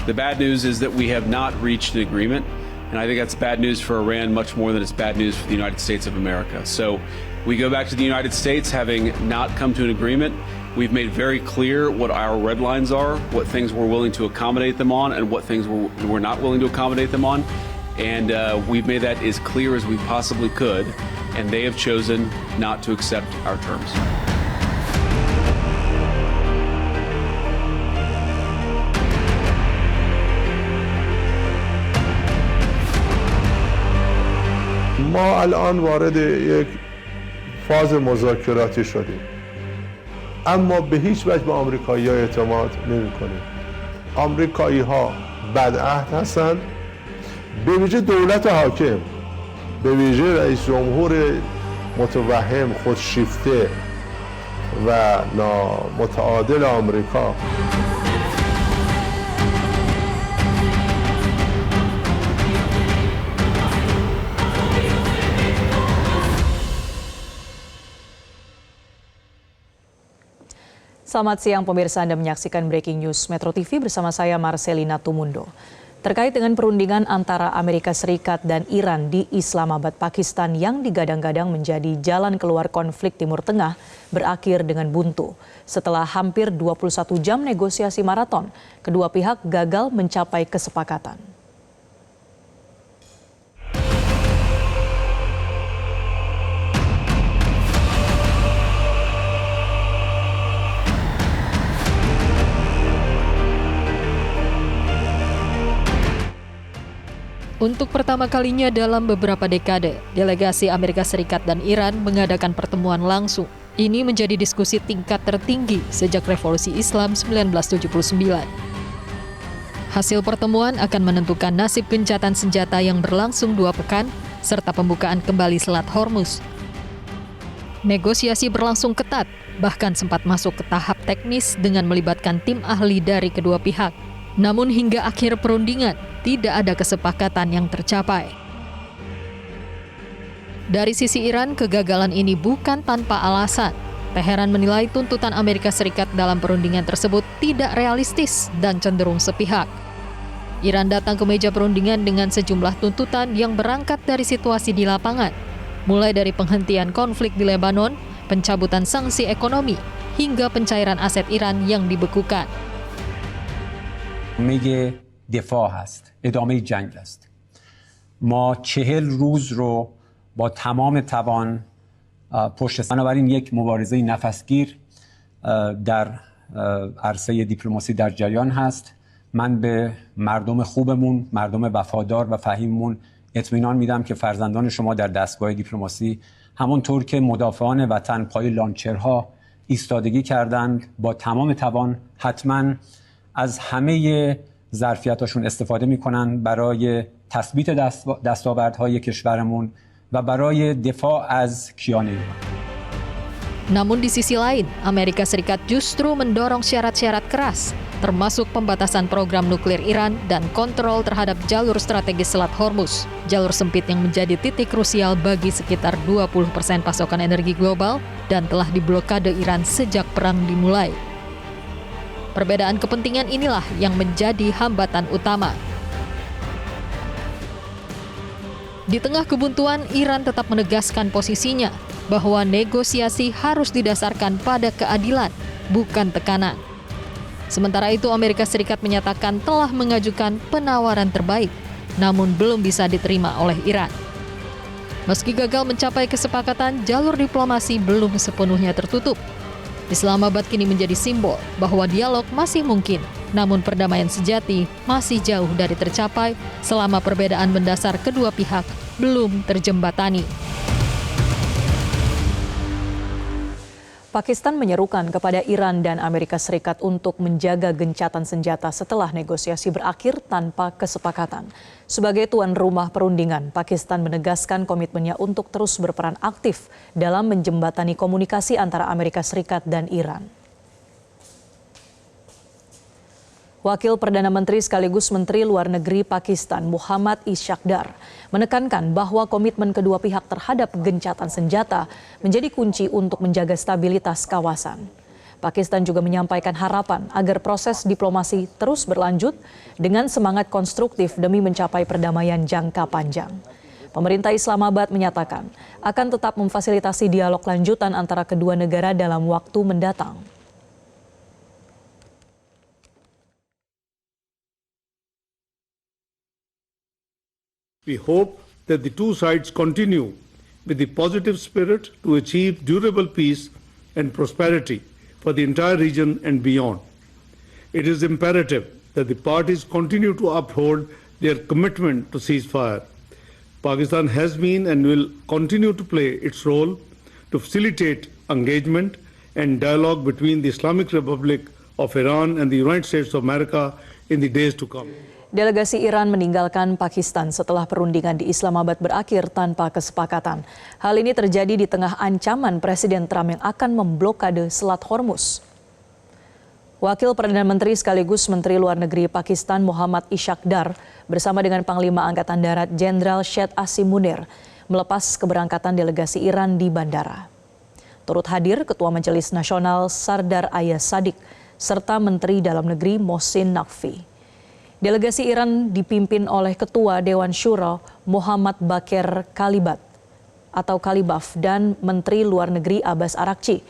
The bad news is that we have not reached an agreement, and I think that's bad news for Iran much more than it's bad news for the United States of America. So we go back to the United States having not come to an agreement. We've made very clear what our red lines are, what things we're willing to accommodate them on, and what things we're not willing to accommodate them on. And we've made that as clear as we possibly could, and they have chosen not to accept our terms. ما الان وارد یک فاز مذاکراتی شدیم، اما به هیچ وجه به آمریکایی‌ها اعتماد نمی‌کنیم. آمریکایی‌ها بدعهد هستند، به ویژه دولت حاکم، به ویژه رئیس جمهور متوهم، خودشیفته و نامتعادل آمریکا. Selamat siang pemirsa, Anda menyaksikan Breaking News Metro TV bersama saya Marcelina Tumundo. Terkait dengan perundingan antara Amerika Serikat dan Iran di Islamabad, Pakistan yang digadang-gadang menjadi jalan keluar konflik Timur Tengah berakhir dengan buntu. Setelah hampir 21 jam negosiasi maraton, kedua pihak gagal mencapai kesepakatan. Untuk pertama kalinya dalam beberapa dekade, delegasi Amerika Serikat dan Iran mengadakan pertemuan langsung. Ini menjadi diskusi tingkat tertinggi sejak Revolusi Islam 1979. Hasil pertemuan akan menentukan nasib gencatan senjata yang berlangsung 2 pekan, serta pembukaan kembali Selat Hormuz. Negosiasi berlangsung ketat, bahkan sempat masuk ke tahap teknis dengan melibatkan tim ahli dari kedua pihak. Namun hingga akhir perundingan, tidak ada kesepakatan yang tercapai. Dari sisi Iran, kegagalan ini bukan tanpa alasan. Teheran menilai tuntutan Amerika Serikat dalam perundingan tersebut tidak realistis dan cenderung sepihak. Iran datang ke meja perundingan dengan sejumlah tuntutan yang berangkat dari situasi di lapangan, mulai dari penghentian konflik di Lebanon, pencabutan sanksi ekonomi, hingga pencairan aset Iran yang dibekukan. میگه دفاع هست، ادامه جنگ است. ما 40 روز رو با تمام توان پشت سر، بنابراین یک مبارزه نفسگیر در عرصه دیپلماسی در جریان هست. من به مردم خوبمون، مردم وفادار و فهیممون اطمینان میدم که فرزندان شما در دستگاه دیپلماسی همونطور که مدافعان وطن پای لانچرها ایستادگی کردند، با تمام توان حتماً از همه ظرفیتاشون استفاده میکنن برای تثبیت دستاوردهای کشورمون و برای دفاع از کیان ایران. Namun di sisi lain, Amerika Serikat justru mendorong syarat-syarat keras, termasuk pembatasan program nuklir Iran dan kontrol terhadap jalur strategis Selat Hormuz, jalur sempit yang menjadi titik krusial bagi sekitar 20% pasokan energi global dan telah diblokade Iran sejak perang dimulai. Perbedaan kepentingan inilah yang menjadi hambatan utama. Di tengah kebuntuan, Iran tetap menegaskan posisinya bahwa negosiasi harus didasarkan pada keadilan, bukan tekanan. Sementara itu, Amerika Serikat menyatakan telah mengajukan penawaran terbaik, namun belum bisa diterima oleh Iran. Meski gagal mencapai kesepakatan, jalur diplomasi belum sepenuhnya tertutup. Islamabad kini menjadi simbol bahwa dialog masih mungkin, namun perdamaian sejati masih jauh dari tercapai selama perbedaan mendasar kedua pihak belum terjembatani. Pakistan menyerukan kepada Iran dan Amerika Serikat untuk menjaga gencatan senjata setelah negosiasi berakhir tanpa kesepakatan. Sebagai tuan rumah perundingan, Pakistan menegaskan komitmennya untuk terus berperan aktif dalam menjembatani komunikasi antara Amerika Serikat dan Iran. Wakil Perdana Menteri sekaligus Menteri Luar Negeri Pakistan Muhammad Isyakdar menekankan bahwa komitmen kedua pihak terhadap gencatan senjata menjadi kunci untuk menjaga stabilitas kawasan. Pakistan juga menyampaikan harapan agar proses diplomasi terus berlanjut dengan semangat konstruktif demi mencapai perdamaian jangka panjang. Pemerintah Islamabad menyatakan akan tetap memfasilitasi dialog lanjutan antara kedua negara dalam waktu mendatang. We hope that the two sides continue with the positive spirit to achieve durable peace and prosperity for the entire region and beyond. It is imperative that the parties continue to uphold their commitment to ceasefire. Pakistan has been and will continue to play its role to facilitate engagement and dialogue between the Islamic Republic of Iran and the United States of America in the days to come. Delegasi Iran meninggalkan Pakistan setelah perundingan di Islamabad berakhir tanpa kesepakatan. Hal ini terjadi di tengah ancaman Presiden Trump yang akan memblokade Selat Hormuz. Wakil Perdana Menteri sekaligus Menteri Luar Negeri Pakistan Muhammad Ishaq Dar bersama dengan Panglima Angkatan Darat Jenderal Syed Asim Munir melepas keberangkatan delegasi Iran di bandara. Turut hadir Ketua Majelis Nasional Sardar Ayaz Sadiq serta Menteri Dalam Negeri Mohsin Naqvi. Delegasi Iran dipimpin oleh Ketua Dewan Syura Muhammad Bakir Kalibaf dan Menteri Luar Negeri Abbas Araghchi.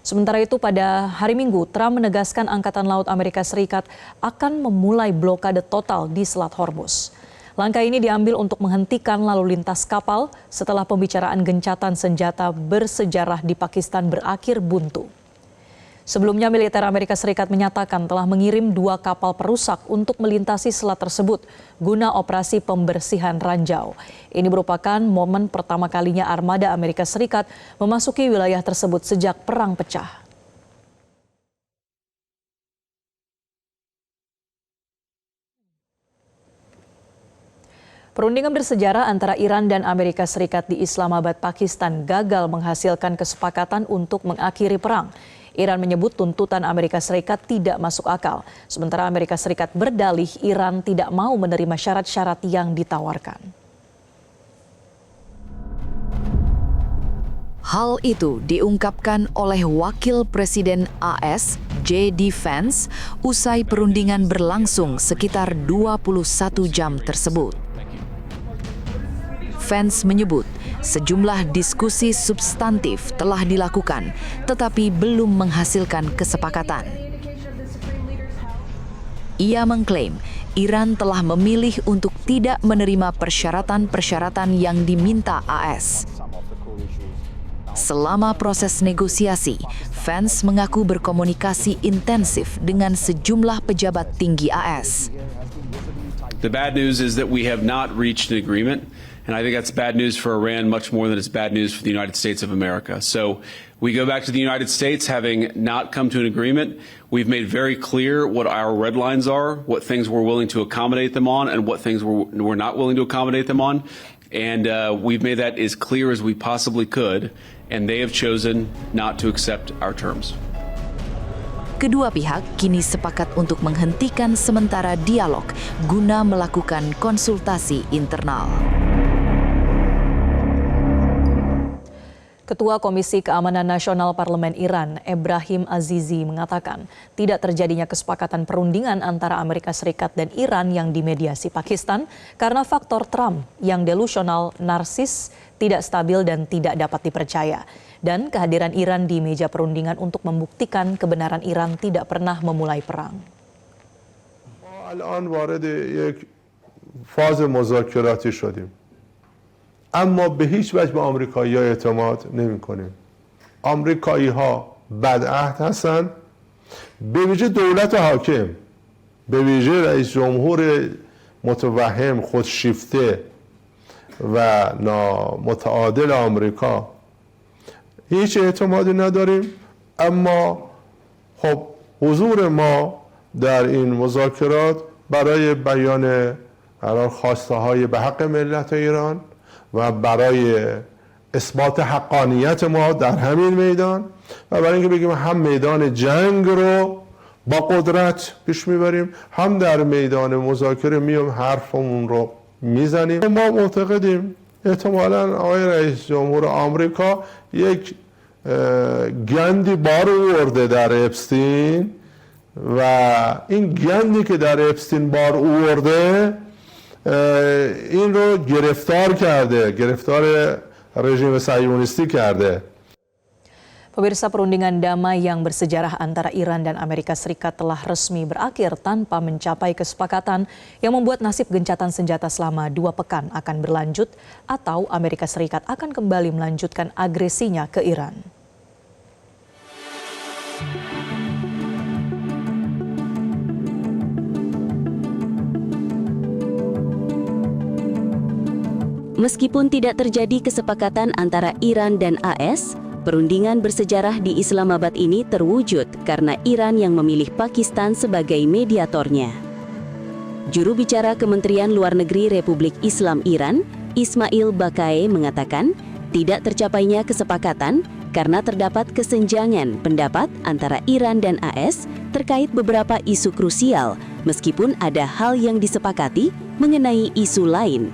Sementara itu pada hari Minggu, Trump menegaskan Angkatan Laut Amerika Serikat akan memulai blokade total di Selat Hormuz. Langkah ini diambil untuk menghentikan lalu lintas kapal setelah pembicaraan gencatan senjata bersejarah di Pakistan berakhir buntu. Sebelumnya militer Amerika Serikat menyatakan telah mengirim 2 kapal perusak untuk melintasi selat tersebut guna operasi pembersihan ranjau. Ini merupakan momen pertama kalinya armada Amerika Serikat memasuki wilayah tersebut sejak perang pecah. Perundingan bersejarah antara Iran dan Amerika Serikat di Islamabad, Pakistan gagal menghasilkan kesepakatan untuk mengakhiri perang. Iran menyebut tuntutan Amerika Serikat tidak masuk akal, sementara Amerika Serikat berdalih Iran tidak mau menerima syarat-syarat yang ditawarkan. Hal itu diungkapkan oleh Wakil Presiden AS, J.D. Vance, usai perundingan berlangsung sekitar 21 jam tersebut. Vance menyebut sejumlah diskusi substantif telah dilakukan, tetapi belum menghasilkan kesepakatan. Ia mengklaim Iran telah memilih untuk tidak menerima persyaratan-persyaratan yang diminta AS. Selama proses negosiasi, Vance mengaku berkomunikasi intensif dengan sejumlah pejabat tinggi AS. The bad news is that we have not reached an agreement. And I think that's bad news for Iran much more than it's bad news for the United States of America. So we go back to the United States having not come to an agreement. We've made very clear what our red lines are, what things we're willing to accommodate them on, and what things we're not willing to accommodate them on. And we've made that as clear as we possibly could. And they have chosen not to accept our terms. Kedua pihak kini sepakat untuk menghentikan sementara dialog guna melakukan konsultasi internal. Ketua Komisi Keamanan Nasional Parlemen Iran, Ebrahim Azizi, mengatakan tidak terjadinya kesepakatan perundingan antara Amerika Serikat dan Iran yang dimediasi Pakistan karena faktor Trump yang delusional, narsis, tidak stabil dan tidak dapat dipercaya. Dan kehadiran Iran di meja perundingan untuk membuktikan kebenaran Iran tidak pernah memulai perang. الان وارد یک فاز مذاکراتی شدیم. اما به هیچ وجه به آمریکایی‌ها اعتماد نمی‌کنیم. آمریکایی‌ها بدعهد هستند، به ویژه دولت حاکم، به ویژه رئیس جمهور متوهم، خودشیفته و نامتعادل آمریکا هیچ اعتمادی نداریم. اما خب حضور ما در این مذاکرات برای بیان خواسته‌های به حق ملت ایران و برای اثبات حقانیت ما در همین میدان و برای اینکه بگیم هم میدان جنگ رو با قدرت پیش میبریم، هم در میدان مذاکره میام حرفمون رو میزنیم. ما معتقدیم احتمالاً آقای رئیس جمهور آمریکا یک گندی بار آورده در اپستین و این گندی که در اپستین بار آورده این رو گرفتار کرده، گرفتار rejim Sayunisti کرده. Pemirsa, perundingan damai yang bersejarah antara Iran dan Amerika Serikat telah resmi berakhir tanpa mencapai kesepakatan yang membuat nasib gencatan senjata selama 2 pekan akan berlanjut atau Amerika Serikat akan kembali melanjutkan agresinya ke Iran. Meskipun tidak terjadi kesepakatan antara Iran dan AS, perundingan bersejarah di Islamabad ini terwujud karena Iran yang memilih Pakistan sebagai mediatornya. Juru bicara Kementerian Luar Negeri Republik Islam Iran, Ismail Baqai mengatakan, tidak tercapainya kesepakatan karena terdapat kesenjangan pendapat antara Iran dan AS terkait beberapa isu krusial, meskipun ada hal yang disepakati mengenai isu lain.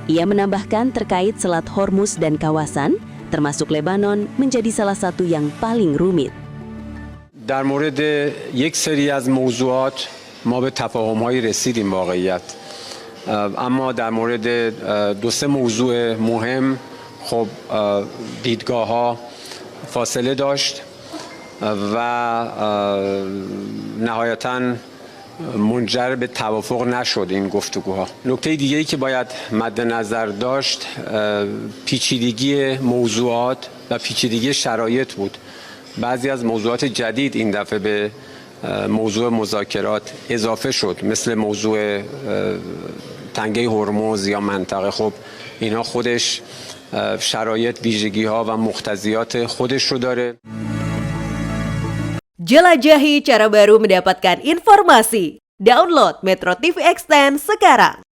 Ia menambahkan terkait Selat Hormuz dan kawasan, termasuk Lebanon, menjadi salah satu yang paling rumit. در مورد یک سری از موضوعات ما به تفاهم‌هایی رسیدیم واقعیت، اما در مورد 2-3 موضوع مهم خب دیدگاه‌ها فاصله داشت و نهایتاً منجر به توافق نشد این گفتگوها. نکته دیگه‌ای که باید مد نظر داشت پیچیدگی موضوعات و پیچیدگی شرایط بود. بعضی از موضوعات جدید این دفعه به موضوع مذاکرات اضافه شد، مثل موضوع تنگه هرمز یا منطقه. خب اینا خودش شرایط، ویژگی‌ها و مقتضیات خودش رو داره. Jelajahi cara baru mendapatkan informasi. Download Metro TV Extend sekarang.